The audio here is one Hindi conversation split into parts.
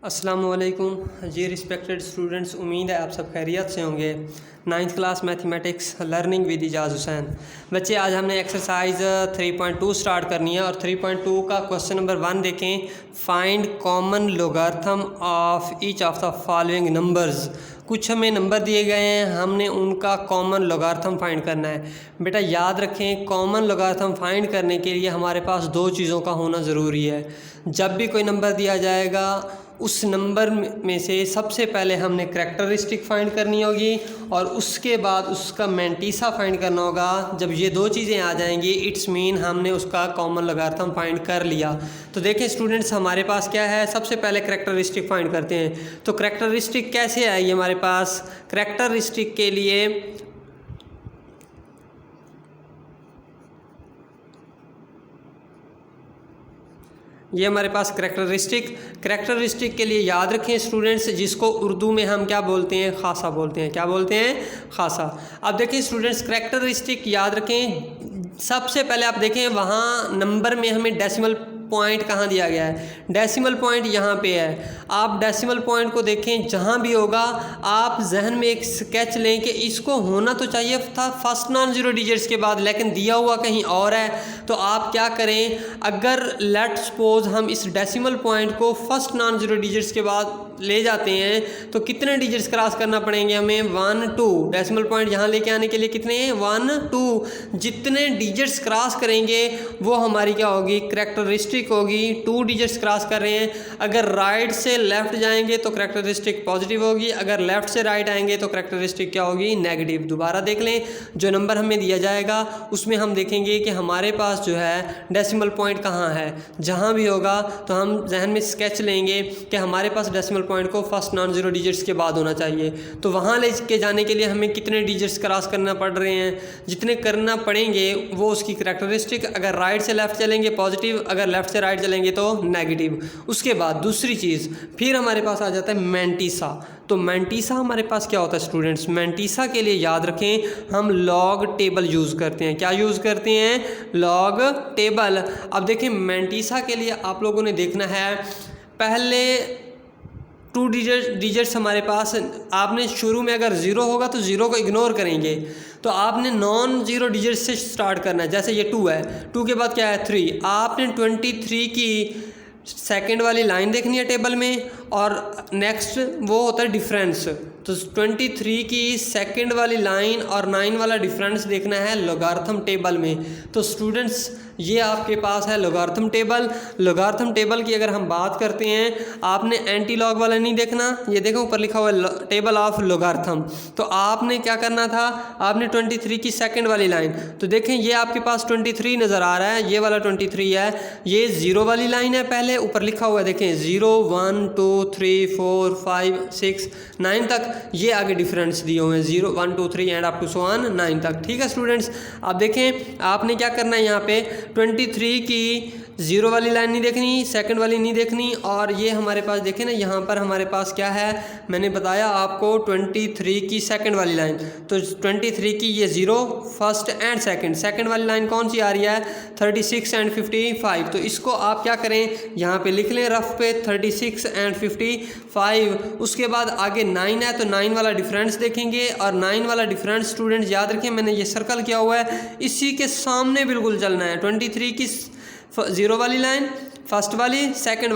अस्सलामुअलैकुम जी रिस्पेक्टेड स्टूडेंट्स, उम्मीद है आप सब खैरियत से होंगे। 9th class mathematics learning with Ejaz Hussain. बच्चे, आज हमने एक्सरसाइज 3.2 स्टार्ट करनी है और 3.2 का क्वेश्चन नंबर 1 देखें। Find common logarithm of each of the following numbers. कुछ हमें नंबर दिए गए हैं, हमने उनका कॉमन लोगार्थम फाइंड करना है। बेटा याद रखें, कॉमन लोगार्थम फाइंड करने के लिए हमारे पास दो चीज़ों का होना ज़रूरी है। जब भी कोई नंबर दिया जाएगा उस नंबर में से सबसे पहले हमने करैक्टरिस्टिक फाइंड करनी होगी और उसके बाद उसका मैंटीसा फाइंड करना होगा। जब ये दो चीज़ें आ जाएंगी इट्स मीन हमने उसका कॉमन लोगार्थम फाइंड कर लिया। तो देखें स्टूडेंट्स, हमारे पास क्या है, सबसे पहले करैक्टरिस्टिक फाइंड करते हैं। तो करैक्टरिस्टिक कैसे आएगी हमारे पास? करैक्टरिस्टिक के लिए ये हमारे पास करैक्टरिस्टिक के लिए याद रखें स्टूडेंट्स, जिसको उर्दू में हम क्या बोलते हैं, खासा बोलते हैं। क्या बोलते हैं? खासा। अब देखें स्टूडेंट्स, करैक्टरिस्टिक याद रखें। सबसे पहले आप देखें वहाँ नंबर में हमें डेसिमल पॉइंट कहाँ दिया गया है। डेसिमल पॉइंट यहाँ पे है। आप डेसिमल पॉइंट को देखें, जहाँ भी होगा आप जहन में एक स्केच लें कि इसको होना तो चाहिए था फर्स्ट नॉन ज़ीरो डिजिट्स के बाद, लेकिन दिया हुआ कहीं और है। तो आप क्या करें, अगर लेट सपोज हम इस डेसिमल पॉइंट को फर्स्ट नॉन ज़ीरो डिजिट्स के बाद ले जाते हैं तो कितने डिजिट्स क्रॉस करना पड़ेंगे हमें? 1 2। डेसिमल पॉइंट यहाँ लेके आने के लिए कितने हैं? 1 2। जितने डिजिट्स क्रॉस करेंगे वो हमारी क्या होगी? करैक्टरिस्टिक होगी। 2 डिजिट्स क्रॉस कर रहे हैं, अगर राइट से लेफ़्ट जाएंगे तो करैक्टरिस्टिक पॉजिटिव होगी, अगर लेफ़्ट से राइट आएंगे तो करैक्टरिस्टिक क्या होगी? नेगेटिव। दोबारा देख लें, जो नंबर हमें दिया जाएगा उसमें हम देखेंगे कि हमारे पास जो है डेसिमल पॉइंट कहाँ है। जहाँ भी होगा तो हम जहन में स्केच लेंगे कि हमारे पास डेसिमल पॉइंट को फर्स्ट नॉन ज़ीरो डिजिट्स के बाद होना चाहिए। तो वहाँ ले के जाने के लिए हमें कितने डिजिट्स क्रॉस करना पड़ रहे हैं? जितने करना पड़ेंगे वो उसकी करैक्टरिस्टिक। अगर राइट से लेफ़्ट चलेंगे पॉजिटिव, अगर लेफ़्ट से राइट चलेंगे तो नेगेटिव। उसके बाद दूसरी चीज़ फिर हमारे पास आ जाता है मैंटीसा। तो मैंटीसा हमारे पास क्या होता है स्टूडेंट्स? मैंटीसा के लिए याद रखें हम लॉग टेबल यूज़ करते हैं। क्या यूज़ करते हैं? Log table. अब देखें मैंटीसा के लिए आप लोगों ने देखना है, पहले 2 डिजिट्स हमारे पास, आपने शुरू में अगर 0 होगा तो 0 को इग्नोर करेंगे। तो आपने नॉन ज़ीरो डिजिट से स्टार्ट करना है। जैसे ये 2 है, 2 के बाद क्या है? 3। आपने 23 की सेकंड वाली लाइन देखनी है टेबल में और नेक्स्ट वो होता है डिफरेंस। तो 23 की सेकंड वाली लाइन और 9 वाला डिफरेंस देखना है लोगार्थम टेबल में। तो स्टूडेंट्स ये आपके पास है लोगार्थम टेबल। लोगार्थम टेबल की अगर हम बात करते हैं, आपने एंटी लॉग वाला नहीं देखना, ये देखो ऊपर लिखा हुआ है टेबल ऑफ लोगार्थम। तो आपने क्या करना था, आपने 23 की सेकंड वाली लाइन, तो देखें ये आपके पास 23 नज़र आ रहा है, ये वाला 23 है, ये 0 वाली लाइन है। पहले ऊपर लिखा हुआ है देखें 0 1 2 3 4 5 6 9 तक, ये आगे डिफरेंस दिए हुए हैं 0 1 2 3 and up to so on 9 तक। ठीक है स्टूडेंट्स, अब देखें आपने क्या करना है, यहाँ पे 23 की 0 वाली लाइन नहीं देखनी, सेकंड वाली नहीं देखनी, और ये हमारे पास देखें ना, यहाँ पर हमारे पास क्या है, मैंने बताया आपको 23 की सेकंड वाली लाइन। तो 23 की ये 0 फर्स्ट एंड सेकंड वाली लाइन कौन सी आ रही है? 36 एंड 55। तो इसको आप क्या करें, यहाँ पे लिख लें रफ पे 36 एंड 55। उसके बाद आगे 9 है तो 9 वाला डिफरेंस देखेंगे, और 9 वाला डिफरेंस स्टूडेंट्स याद रखें मैंने ये सर्कल किया हुआ है, इसी के सामने बिल्कुल चलना है। 23 की 0 वाली लाइन, फर्स्ट वाली, सेकंड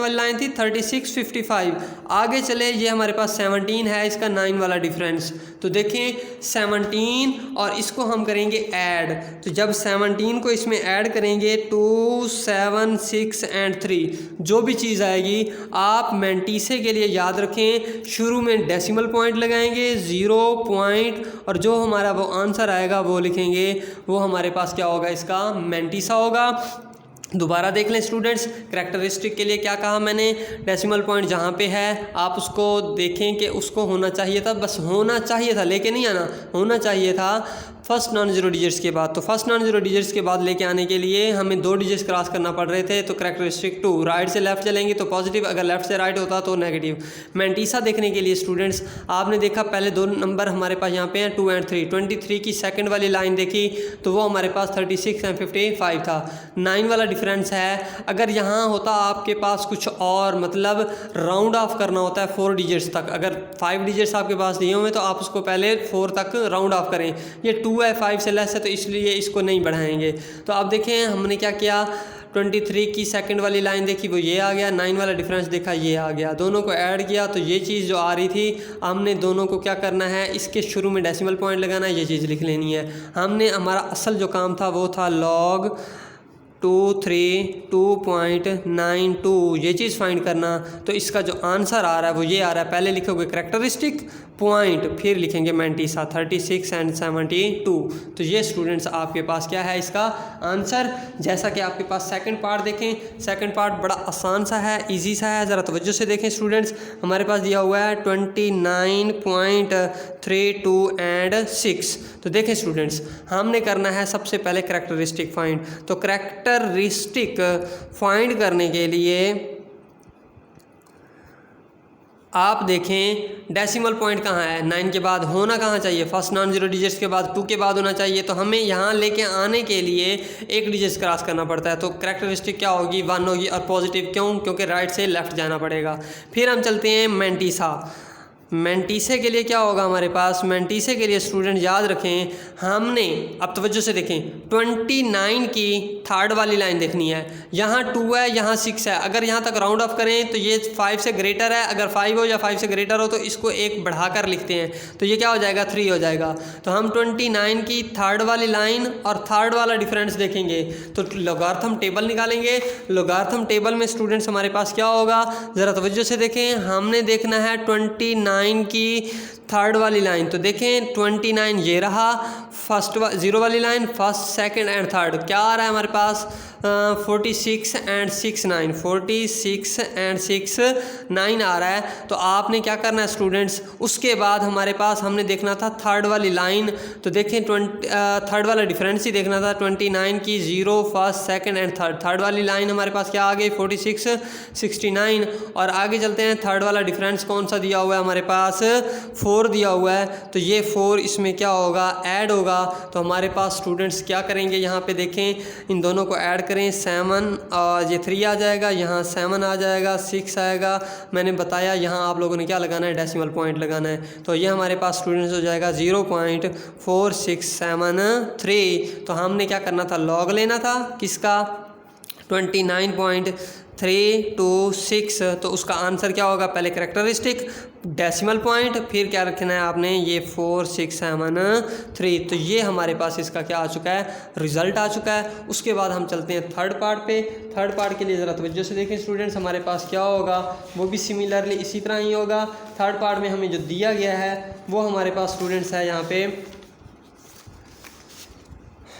वाली लाइन थी 36 55। आगे चले, ये हमारे पास 17 है, इसका 9 वाला डिफरेंस। तो देखें 17 और इसको हम करेंगे ऐड। तो जब 17 को इसमें ऐड करेंगे 2 7 6 एंड 3, जो भी चीज़ आएगी आप मैंटीसे के लिए याद रखें शुरू में डेसिमल पॉइंट लगाएंगे 0 पॉइंट, और जो हमारा वो आंसर आएगा वो लिखेंगे, वो हमारे पास क्या होगा? इसका मैंटीसा होगा। दोबारा देख लें स्टूडेंट्स, करैक्टरिस्टिक के लिए क्या कहा मैंने, डेसिमल पॉइंट जहाँ पे है आप उसको देखें कि उसको होना चाहिए था, बस होना चाहिए था, लेके नहीं आना, होना चाहिए था फर्स्ट नॉन जीरो डिजिट्स के बाद। तो फर्स्ट नॉन जीरो डिजिट्स के बाद लेके आने के लिए हमें 2 डिजिट्स क्रॉस करना पड़ रहे थे। तो कैरेक्टरिस्टिक 2, राइट से लेफ्ट चलेंगे तो पॉजिटिव, अगर लेफ्ट से राइट होता तो नेगेटिव। मैंटीसा देखने के लिए स्टूडेंट्स आपने देखा पहले 2 नंबर हमारे पास यहाँ पे हैं 2 और 3। 23 की सेकंड वाली लाइन देखी तो वो हमारे पास 36 और 55 था। 9 वाला डिफरेंस है। अगर यहाँ होता आपके पास कुछ और, मतलब राउंड ऑफ करना होता है 4 डिजिट्स तक। अगर 5 डिजिट्स आपके पास दिए हुए तो आप उसको पहले 4 तक राउंड ऑफ करें। ये 2 है, 5 से लेस है तो इसलिए इसको नहीं बढ़ाएंगे। तो आप देखें हमने क्या किया, 23 की सेकंड वाली लाइन देखी वो ये आ गया, 9 वाला डिफरेंस देखा ये आ गया, दोनों को ऐड किया तो ये चीज़ जो आ रही थी हमने दोनों को क्या करना है, इसके शुरू में डेसिमल पॉइंट लगाना है, ये चीज़ लिख लेनी है। हमने हमारा असल जो काम था वो था log 232.92 ये चीज़ फाइंड करना। तो इसका जो आंसर आ रहा है वो ये आ रहा है। पहले लिखोगे कैरेक्टरिस्टिक पॉइंट, फिर लिखेंगे मैंटीसा 36 और 72। तो ये स्टूडेंट्स आपके पास क्या है इसका आंसर। जैसा कि आपके पास सेकंड पार्ट देखें, सेकंड पार्ट बड़ा आसान सा है, इजी सा है, ज़रा तवज्जो से देखें स्टूडेंट्स। हमारे पास दिया हुआ है 29.32 और 6। तो देखें स्टूडेंट्स हमने करना है सबसे पहले कैरेक्टरिस्टिक फाइंड। तो कैरेक्टरिस्टिक फाइंड करने के लिए आप देखें डेसिमल पॉइंट कहाँ है, 9 के बाद होना कहाँ चाहिए, फर्स्ट नॉन जीरो डिजिट्स के बाद 2 के बाद होना चाहिए। तो हमें यहाँ लेके आने के लिए 1 डिजिट क्रॉस करना पड़ता है। तो कैरेक्टरिस्टिक क्या होगी, 1 होगी। और पॉजिटिव क्यों, क्योंकि राइट से लेफ्ट जाना पड़ेगा। फिर हम चलते हैं मैंटीसा। मैंटीसे के लिए क्या होगा हमारे पास, मैंटीसे के लिए स्टूडेंट याद रखें हमने, अब तवज्जो से देखें, 29 की थर्ड वाली लाइन देखनी है। यहाँ 2 है, यहाँ 6 है। अगर यहाँ तक राउंड ऑफ करें तो ये 5 से ग्रेटर है। अगर 5 हो या 5 से ग्रेटर हो तो इसको 1 बढ़ाकर लिखते हैं तो ये क्या हो जाएगा, 3 हो जाएगा। तो हम 29 की थर्ड वाली लाइन और थर्ड वाला डिफरेंस देखेंगे तो लॉगरिथम टेबल निकालेंगे। लॉगरिथम टेबल में स्टूडेंट्स हमारे पास क्या होगा, ज़रा तवज्जो से देखें। हमने देखना है 29 की थर्ड वाली लाइन। तो देखें 29 ये रहा, फर्स्ट 0 वाली line, first second and third क्या आ रहा है हमारे पास, 46 और 6 9, 46 और 6 9 आ रहा है। तो आपने क्या करना है स्टूडेंट्स, उसके बाद हमारे पास हमने देखना था थर्ड वाली लाइन। तो देखें थर्ड वाला डिफरेंस ही देखना था, 29 की 0 first second and third. Third वाली लाइन हमारे पास क्या आ गई, 46 69। और आगे चलते हैं, थर्ड वाला डिफरेंस कौन सा दिया हुआ है हमारे पास, 4 दिया हुआ है। तो ये 4 इसमें क्या होगा, ऐड होगा। तो हमारे पास स्टूडेंट्स क्या करेंगे, यहाँ पे देखें इन दोनों को ऐड करें, 7 और ये 3 आ जाएगा, यहाँ 7 आ जाएगा, 6 आएगा। मैंने बताया यहाँ आप लोगों ने क्या लगाना है, डेसिमल पॉइंट लगाना है। तो ये हमारे पास स्टूडेंट्स हो जाएगा 0.4673। तो हमने क्या करना था, लॉग लेना था किसका, 29.326। तो उसका आंसर क्या होगा, पहले कैरेक्टरिस्टिक डेसिमल पॉइंट, फिर क्या रखना है आपने, ये 4673। तो ये हमारे पास इसका क्या आ चुका है, रिजल्ट आ चुका है। उसके बाद हम चलते हैं थर्ड पार्ट पे। थर्ड पार्ट के लिए ज़रा तवज्जो से देखें स्टूडेंट्स, हमारे पास क्या होगा, वो भी सिमिलरली इसी तरह ही होगा। थर्ड पार्ट में हमें जो दिया गया है वो हमारे पास स्टूडेंट्स है, यहाँ पे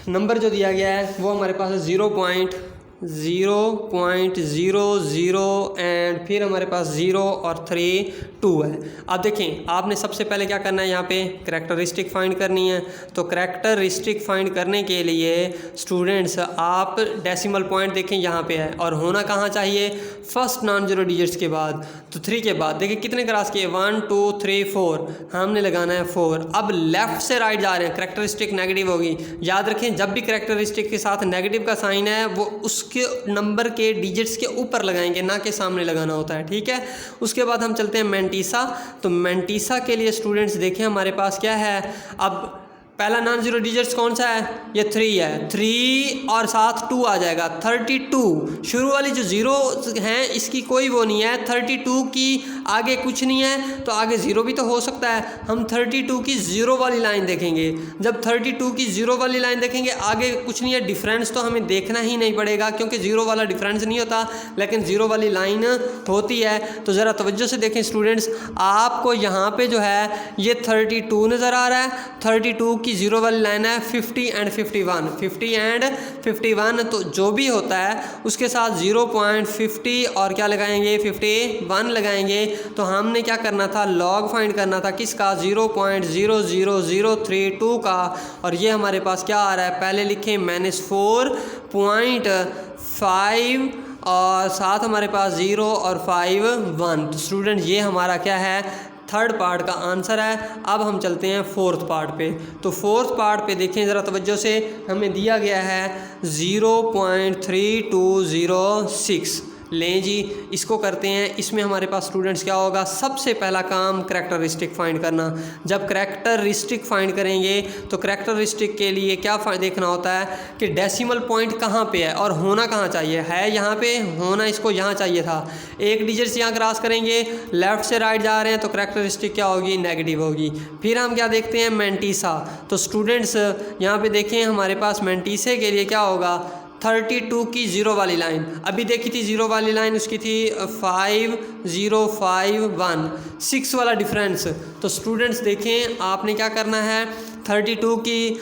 नंबर जो दिया गया है वो हमारे पास है 0.00 एंड फिर हमारे पास 0 और 3 2 है। अब देखें आपने सबसे पहले क्या करना है, यहाँ पे कैरेक्टरिस्टिक फाइंड करनी है। तो कैरेक्टरिस्टिक फाइंड करने के लिए स्टूडेंट्स आप डेसिमल पॉइंट देखें यहाँ पे है और होना कहाँ चाहिए, फर्स्ट नॉन जीरो डिजिट्स के बाद। तो 3 के बाद देखिए कितने क्रॉस किए, 1 2 3 4, हमने लगाना है 4। अब लेफ़्ट से राइट जा रहे हैं, कैरेक्टरिस्टिक नेगेटिव होगी। याद रखें जब भी कैरेक्टरिस्टिक के साथ नेगेटिव का साइन है वो उसके नंबर के डिजिट्स के ऊपर लगाएंगे, ना कि सामने लगाना होता है, ठीक है। उसके बाद हम चलते हैं मैंटीसा। तो मैंटीसा के लिए स्टूडेंट्स देखें हमारे पास क्या है, अब पहला नॉन जीरो डिजिट्स कौन सा है, ये 3 है, 3 और साथ 2 आ जाएगा, 32। शुरू वाली जो 0 हैं इसकी कोई वो नहीं है, 32 की आगे कुछ नहीं है तो आगे 0 भी तो हो सकता है। हम 32 की 0 वाली लाइन देखेंगे, जब 32 की 0 वाली लाइन देखेंगे आगे कुछ नहीं है, डिफरेंस तो हमें देखना ही नहीं पड़ेगा क्योंकि 0 वाला डिफरेंस नहीं होता लेकिन 0 वाली लाइन होती है। तो ज़रा तवज्जो से देखें स्टूडेंट्स, आपको यहाँ पे जो है ये 32 नज़र आ रहा है, 32 की की जीरो वाली लाइन है 50 एंड 51, 50 एंड 51, तो जो भी होता है उसके साथ 0.50 और क्या लगाएंगे 51 लगाएंगे। तो हमने क्या करना था, लॉग फाइंड करना था किसका 0.00032 का, और ये हमारे पास क्या आ रहा है, पहले लिखें -4.5 और साथ हमारे पास 0 और 5 1। तो स्टूडेंट ये हमारा क्या है, थर्ड पार्ट का आंसर है। अब हम चलते हैं फोर्थ पार्ट पे। तो फोर्थ पार्ट पे देखें ज़रा तवज्जो से, हमें दिया गया है 0.3206। लें जी, इसको करते हैं। इसमें हमारे पास स्टूडेंट्स क्या होगा, सबसे पहला काम कैरेक्टरिस्टिक फाइंड करना। जब कैरेक्टरिस्टिक फाइंड करेंगे तो कैरेक्टरिस्टिक के लिए क्या देखना होता है कि डेसिमल पॉइंट कहाँ पे है और होना कहाँ चाहिए, है यहाँ पे, होना इसको यहाँ चाहिए था। एक डिजिट यहाँ क्रॉस करेंगे, लेफ़्ट से राइट जा रहे हैं तो कैरेक्टरिस्टिक क्या होगी, नेगेटिव होगी। फिर हम क्या देखते हैं, मैंटीसा। तो स्टूडेंट्स यहाँ पे देखें हमारे पास मैंटीसे के लिए क्या होगा, 32 की ज़ीरो वाली लाइन, अभी देखी थी ज़ीरो वाली लाइन उसकी थी 5051, 6 वाला डिफरेंस। तो स्टूडेंट्स देखें आपने क्या करना है, 32 की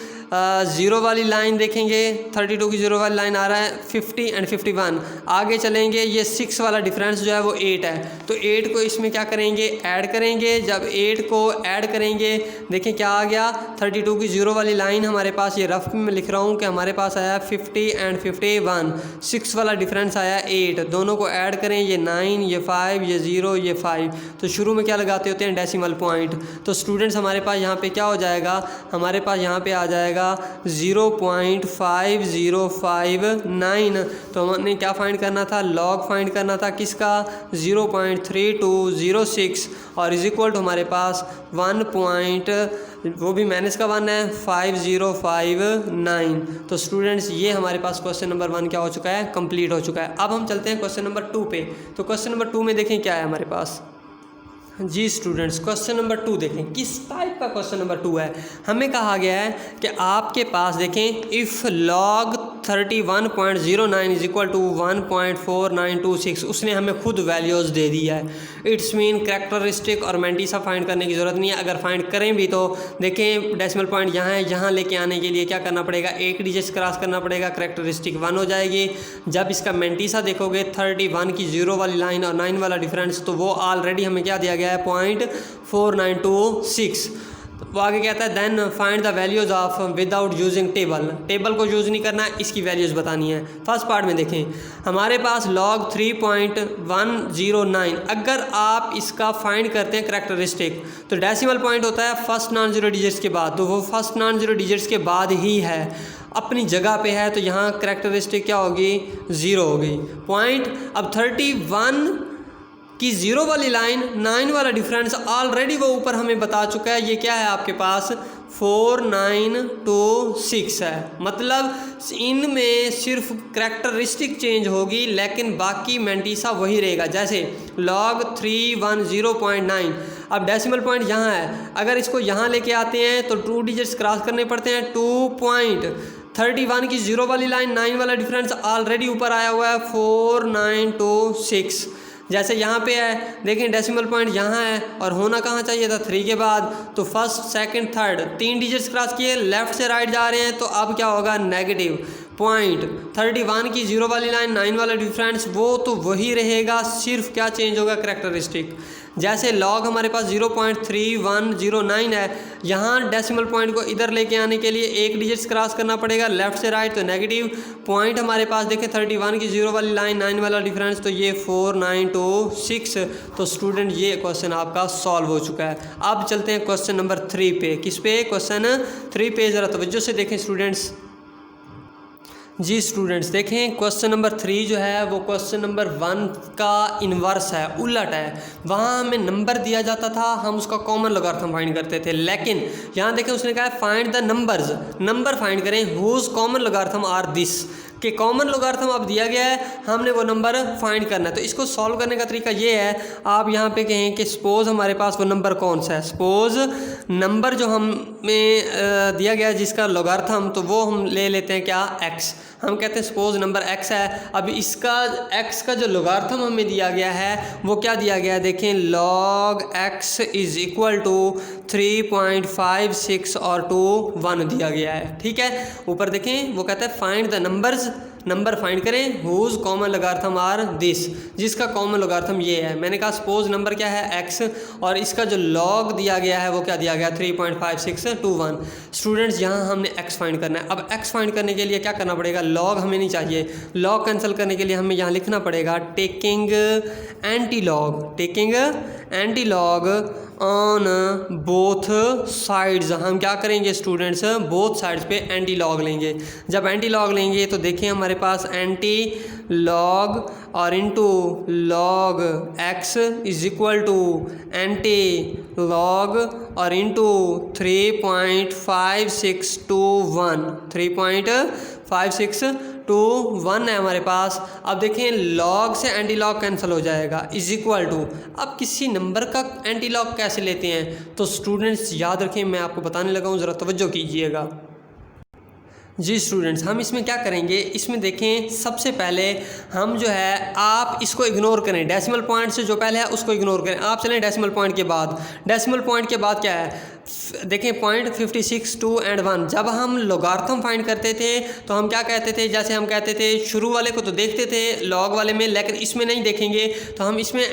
ज़ीरो वाली लाइन देखेंगे, 32 की ज़ीरो वाली लाइन आ रहा है 50 एंड 51। आगे चलेंगे, ये 6 वाला डिफरेंस जो है वो 8 है, तो 8 को इसमें क्या करेंगे, ऐड करेंगे। जब 8 को ऐड करेंगे देखें क्या आ गया, 32 की ज़ीरो वाली लाइन हमारे पास, ये रफ में मैं लिख रहा हूँ कि हमारे पास आया 50 एंड 51, 6 वाला डिफरेंस आया 8, दोनों को ऐड करें, ये 9, ये 5, ये 0, ये 5। तो शुरू में क्या लगाते होते हैं, डेसिमल पॉइंट। तो स्टूडेंट्स हमारे पास यहाँ पे क्या हो जाएगा, हमारे पास यहाँ पे आ जाएगा 0.5059। तो हमने क्या फाइंड करना था, लॉग फाइंड करना था किसका, 0.3206 और इज इक्वल टू हमारे पास 1. वो भी माइनस का 1 है, 5059। तो स्टूडेंट्स ये हमारे पास क्वेश्चन नंबर 1 क्या हो चुका है, कंप्लीट हो चुका है। अब हम चलते हैं क्वेश्चन नंबर 2 पे। तो क्वेश्चन नंबर 2 में देखें क्या है हमारे पास। जी स्टूडेंट्स, क्वेश्चन नंबर 2 देखें किस टाइप का क्वेश्चन नंबर 2 है। हमें कहा गया है कि आपके पास देखें, if log 31.09 is equal to 1.4926, उसने हमें खुद वैल्यूज़ दे दिया है। इट्स मीन कैरेक्टरिस्टिक और मैंटीसा फाइंड करने की ज़रूरत नहीं है। अगर फाइंड करें भी तो देखें डेसिमल पॉइंट यहाँ है, यहाँ लेके आने के लिए क्या करना पड़ेगा, एक डिजिट क्रॉस करना पड़ेगा, कैरेक्टरिस्टिक 1 हो जाएगी। जब इसका मैंटीसा देखोगे 31 की ज़ीरो वाली लाइन और 9 वाला डिफरेंस, तो वो ऑलरेडी हमें क्या दिया गया है, 0.4926। वो आगे कहता है then find the values of without using table. Table को यूज़ नहीं करना है, इसकी वैल्यूज़ बतानी है। फर्स्ट पार्ट में देखें हमारे पास लॉग 3.109, अगर आप इसका फाइंड करते हैं कैरेक्टरिस्टिक, तो डेसिमल पॉइंट होता है फर्स्ट नॉन जीरो डिजिट्स के बाद, तो वो फर्स्ट नॉन जीरो डिजिट्स के बाद ही है, अपनी जगह पे है, तो यहाँ कैरेक्टरिस्टिक क्या होगी, 0 होगी पॉइंट। अब 31 कि 0 वाली लाइन 9 वाला डिफरेंस ऑलरेडी वो ऊपर हमें बता चुका है, ये क्या है आपके पास 4926 है। मतलब इनमें सिर्फ कैरेक्टरिस्टिक चेंज होगी लेकिन बाकी मैंटीसा वही रहेगा। जैसे log 310.9, अब डेसिमल पॉइंट यहाँ है, अगर इसको यहाँ लेके आते हैं तो 2 डिजिट्स क्रॉस करने पड़ते हैं। 2.31 की 0 वाली लाइन 9 वाला डिफरेंस ऑलरेडी ऊपर आया हुआ है 4926। जैसे यहाँ पे है देखें डेसिमल पॉइंट यहाँ है और होना कहाँ चाहिए था 3 के बाद, तो first second third 3 digits cross किए, लेफ़्ट से राइट जा रहे हैं, तो अब क्या होगा, नेगेटिव पॉइंट। 31 की 0 वाली लाइन 9 वाला डिफरेंस वो तो वही रहेगा, सिर्फ क्या चेंज होगा, कैरेक्टरिस्टिक। जैसे लॉग हमारे पास 0.3109 है, यहाँ डेसिमल पॉइंट को इधर लेके आने के लिए एक डिजिट्स क्रॉस करना पड़ेगा, लेफ़्ट से राइट, तो नेगेटिव पॉइंट हमारे पास देखें 31 की 0 वाली लाइन 9 वाला डिफरेंस, तो ये 4926। तो स्टूडेंट ये क्वेश्चन आपका सॉल्व हो चुका है। अब चलते हैं क्वेश्चन नंबर 3 पे। किस पे, क्वेश्चन 3 पे ज़रा तवज्जो से देखें स्टूडेंट्स। जी स्टूडेंट्स देखें क्वेश्चन नंबर 3 जो है वो क्वेश्चन नंबर 1 का इन्वर्स है, उलट है। वहाँ हमें नंबर दिया जाता था, हम उसका कॉमन लोगारिथम फाइंड करते थे, लेकिन यहाँ देखें उसने कहा है find the numbers, number find करें whose common logarithm are this, कि कॉमन लोगारिथम अब दिया गया है, हमने वो नंबर फाइंड करना है। तो इसको सॉल्व करने का तरीका ये है, आप यहाँ पे कहें कि सपोज़ हमारे पास वो नंबर कौन सा है, सपोज़ नंबर जो हमें दिया गया है जिसका लोगारिथम, तो वो हम ले लेते हैं क्या, x। हम कहते हैं सपोज नंबर x है। अब इसका x का जो लोगार्थम हमें दिया गया है वो क्या दिया गया है, देखें log x is equal to 3.56 और 1 दिया गया है। ठीक है, ऊपर देखें वो कहता है find the numbers, number find करें whose common logarithm are this, जिसका कॉमन लोगार्थम ये है। मैंने कहा सपोज नंबर क्या है x और इसका जो लॉग दिया गया है वो क्या दिया गया 3.5621। स्टूडेंट्स यहाँ हमने x फाइंड करना है। अब x फाइंड करने के लिए क्या करना पड़ेगा, लॉग हमें नहीं चाहिए, लॉग कैंसिल करने के लिए हमें यहाँ लिखना पड़ेगा taking antilog, taking antilog on both sides. हम क्या करेंगे स्टूडेंट्स, बोथ साइड्स पे एंटी लॉग लेंगे। जब एंटी लॉग लेंगे तो देखिए हमारे पास एंटी लॉग और into log x is equal to antilog और इनटू 3.5621, 3.5621 है हमारे पास। अब देखें लॉग से एंटी लॉग कैंसिल हो जाएगा, इज इक्वल टू। अब किसी नंबर का एंटी लॉग कैसे लेते हैं, तो स्टूडेंट्स याद रखें, मैं आपको बताने लगा हूँ, ज़रा तवज्जो कीजिएगा। जी स्टूडेंट्स, हम इसमें क्या करेंगे, इसमें देखें सबसे पहले हम जो है आप इसको इग्नोर करें, डेसिमल पॉइंट से जो पहले है उसको इग्नोर करें। आप चलें डेसिमल पॉइंट के बाद, डेसिमल पॉइंट के बाद क्या है, देखें पॉइंट 56, 2 और 1। जब हम लोगार्थम फाइंड करते थे तो हम क्या कहते थे, जैसे हम कहते थे शुरू वाले को तो देखते थे लॉग वाले में, लेकिन इसमें नहीं देखेंगे, तो हम इसमें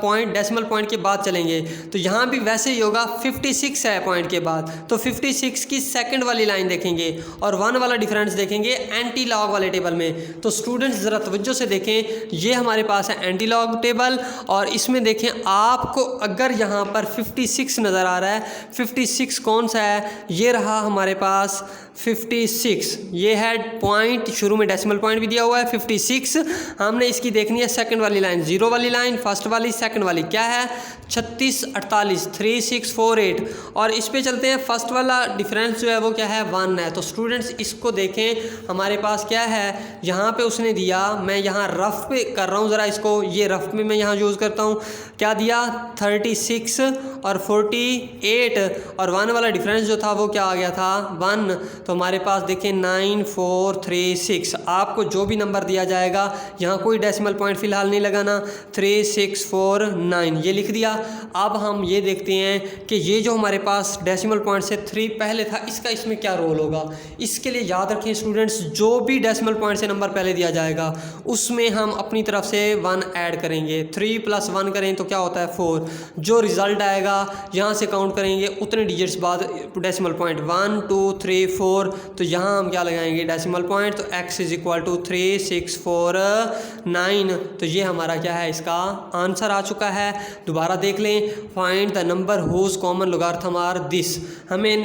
पॉइंट डेसिमल पॉइंट के बाद चलेंगे। तो यहाँ भी वैसे ही होगा, 56 है पॉइंट के बाद, तो 56 की सेकंड वाली लाइन देखेंगे और 1 वाला डिफरेंस देखेंगे एंटी लॉग वाले टेबल में। तो स्टूडेंट्स ज़रा तवज्जो से देखें, ये हमारे पास है एंटी लॉग टेबल और इसमें देखें आपको अगर यहाँ पर 56 नज़र आ रहा है, 56 कौन सा है, ये रहा हमारे पास 56, ये है पॉइंट, शुरू में डेसिमल पॉइंट भी दिया हुआ है 56। हमने इसकी देखनी है सेकंड वाली लाइन, 0 वाली लाइन, फर्स्ट वाली, सेकंड वाली, क्या है 36, 48, 3648। और इस पे चलते हैं, फर्स्ट वाला डिफरेंस जो है वो क्या है 1 है। तो स्टूडेंट्स इसको देखें, हमारे पास क्या है, यहाँ पे उसने दिया, मैं यहाँ रफ पे कर रहा हूँ ज़रा इसको, ये रफ में मैं यहाँ यूज़ करता हूँ, क्या दिया 36 और 48 और 1 वाला डिफरेंस जो था वो क्या आ गया था 1। तो हमारे पास देखें 9436। आपको जो भी नंबर दिया जाएगा, यहाँ कोई डेसिमल पॉइंट फ़िलहाल नहीं लगाना, 3649 ये लिख दिया। अब हम ये देखते हैं कि ये जो हमारे पास डेसिमल पॉइंट से 3 पहले था, इसका इसमें क्या रोल होगा। इसके लिए याद रखें स्टूडेंट्स, जो भी डेसिमल पॉइंट से नंबर पहले दिया जाएगा उसमें हम अपनी तरफ से 1 ऐड करेंगे। 3 + 1 करें तो क्या होता है 4। जो रिज़ल्ट आएगा यहाँ से काउंट करेंगे उतने डिजिट्स बाद डेसिमल पॉइंट 1 2 3 4। तो यहाँ हम क्या लगाएंगे डेसिमल पॉइंट, तो x इज इक्वल टू 3649। तो ये हमारा क्या है, इसका आंसर आ चुका है। दोबारा देख लें, find the number whose common logarithm are this. हमने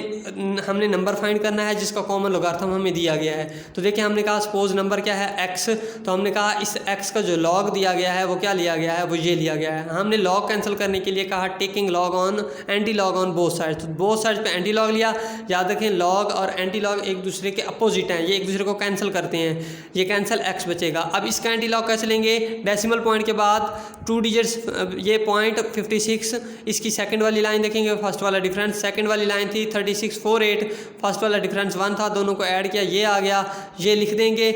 नंबर फाइंड करना है जिसका कॉमन लोगार्थम हमें दिया गया है। तो देखिए हमने कहा सपोज नंबर क्या है x, तो हमने कहा इस x का जो लॉग दिया गया है वो क्या लिया गया है, वो ये लिया गया है। हमने लॉग कैंसिल करने के लिए कहा taking log on anti log on both side, तो बोथ साइड पे एंटी लॉग लिया। याद रखें लॉग और एंटी लॉग एक दूसरे के अपोजिट हैं, ये एक दूसरे को कैंसिल करते हैं, ये कैंसिल x बचेगा। अब इसका एंटी लॉग कैसे लेंगे, डेसिमल पॉइंट के बाद 2 डिजिट्स, ये पॉइंट 56, इसकी सेकंड वाली लाइन देखेंगे, फर्स्ट वाला डिफरेंस, सेकंड वाली लाइन थी 3648, फर्स्ट वाला डिफरेंस 1 था, दोनों को ऐड किया, ये आ गया, ये लिख देंगे।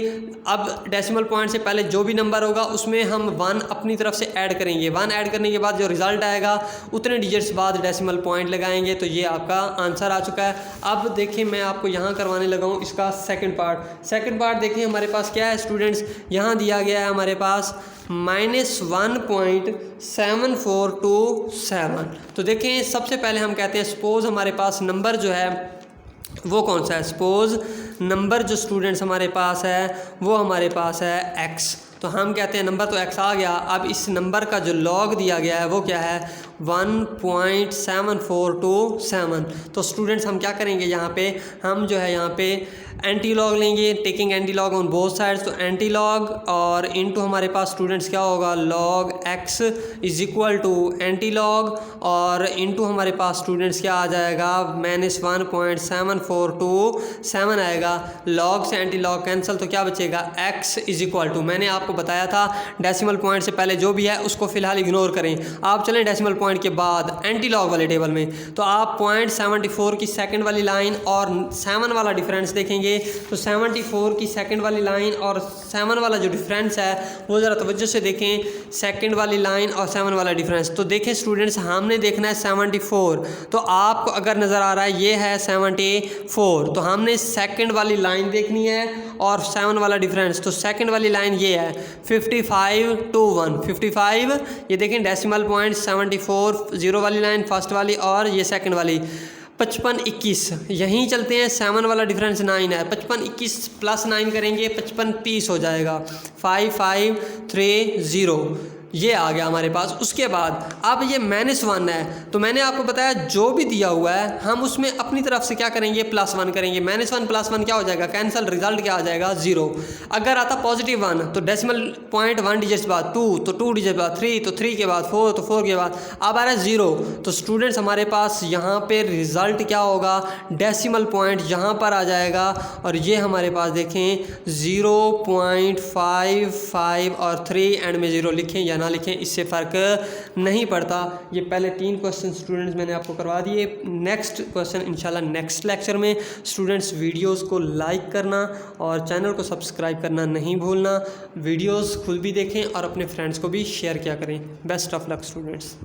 अब डेसिमल पॉइंट से पहले जो भी नंबर होगा उसमें हम 1 अपनी तरफ से ऐड करेंगे। 1 ऐड करने के बाद जो रिजल्ट आएगा उतने डिजिट्स बाद डेसिमल पॉइंट लगाएंगे। तो ये आपका आंसर आ चुका है। अब देखिए मैं आपको यहाँ करवाने लगा हूँ इसका सेकंड पार्ट। सेकंड पार्ट देखिए हमारे पास क्या है स्टूडेंट्स, यहाँ दिया गया है हमारे पास -1.7427। तो देखें सबसे पहले हम कहते हैं सपोज़ हमारे पास नंबर जो है वो कौन सा है, सपोज़ नंबर जो स्टूडेंट्स हमारे पास है वो हमारे पास है x। तो हम कहते हैं नंबर तो x आ गया। अब इस नंबर का जो लॉग दिया गया है वो क्या है 1.7427। तो स्टूडेंट्स हम क्या करेंगे, यहाँ पे हम जो है यहाँ पे एंटी लॉग लेंगे, taking antilog on both sides. तो एंटी लॉग और इनटू हमारे पास स्टूडेंट्स क्या होगा log x is equal to antilog और इनटू हमारे पास स्टूडेंट्स क्या आ जाएगा -1.7427 आएगा। लॉग से एंटी लॉग कैंसिल, तो क्या बचेगा x इज इक्वल टू, मैंने आपको आपको बताया था डेसिमल पॉइंट से पहले जो भी है उसको फिलहाल इग्नोर करें। आप चलें डेसिमल पॉइंट के बाद एंटी लॉग वाले टेबल में, तो आप 0.74 की सेकंड वाली लाइन और 7 वाला डिफरेंस देखेंगे। तो 74 की सेकंड वाली लाइन और 7 वाला जो डिफरेंस है वो ज़रा तवज्जो से देखें, सेकंड वाली लाइन और 7 वाला डिफरेंस। तो देखें स्टूडेंट्स, हमने देखना है 74, तो आपको अगर नज़र आ रहा है ये है 74, तो हमने सेकंड वाली लाइन देखनी है और 7 वाला डिफरेंस। तो सेकंड वाली लाइन ये है 55 to 1, 55 ये देखें डेसिमल पॉइंट 74, जीरो वाली लाइन फर्स्ट वाली और ये सेकंड वाली 55 21, यहीं चलते हैं। 7 वाला डिफरेंस 9 है, 55 21 प्लस 9 करेंगे 55 30 हो जाएगा, 5530 ये आ गया हमारे पास। उसके बाद अब ये -1 है, तो मैंने आपको बताया जो भी दिया हुआ है हम उसमें अपनी तरफ से क्या करेंगे, +1 करेंगे। -1 + 1 क्या हो जाएगा, कैंसल, रिजल्ट क्या आ जाएगा 0। अगर आता +1 तो डेसिमल पॉइंट 1 डिजिट बाद 2, तो 2 डिजिट बाद 3, तो 3 के बाद 4, तो 4 के बाद अब आ रहा है 0। तो स्टूडेंट्स हमारे पास यहाँ पे रिज़ल्ट क्या होगा, डेसिमल पॉइंट यहाँ पर आ जाएगा और ये हमारे पास देखें 0.55 और 3 एंड में 0 लिखें या ना लिखें, इससे फ़र्क नहीं पड़ता। ये पहले 3 क्वेश्चन स्टूडेंट्स मैंने आपको करवा दिए। नेक्स्ट क्वेश्चन इंशाल्लाह नेक्स्ट लेक्चर में। स्टूडेंट्स वीडियोस को लाइक करना और चैनल को सब्सक्राइब करना नहीं भूलना। वीडियोस खुद भी देखें और अपने फ्रेंड्स को भी शेयर किया करें। Best of luck students.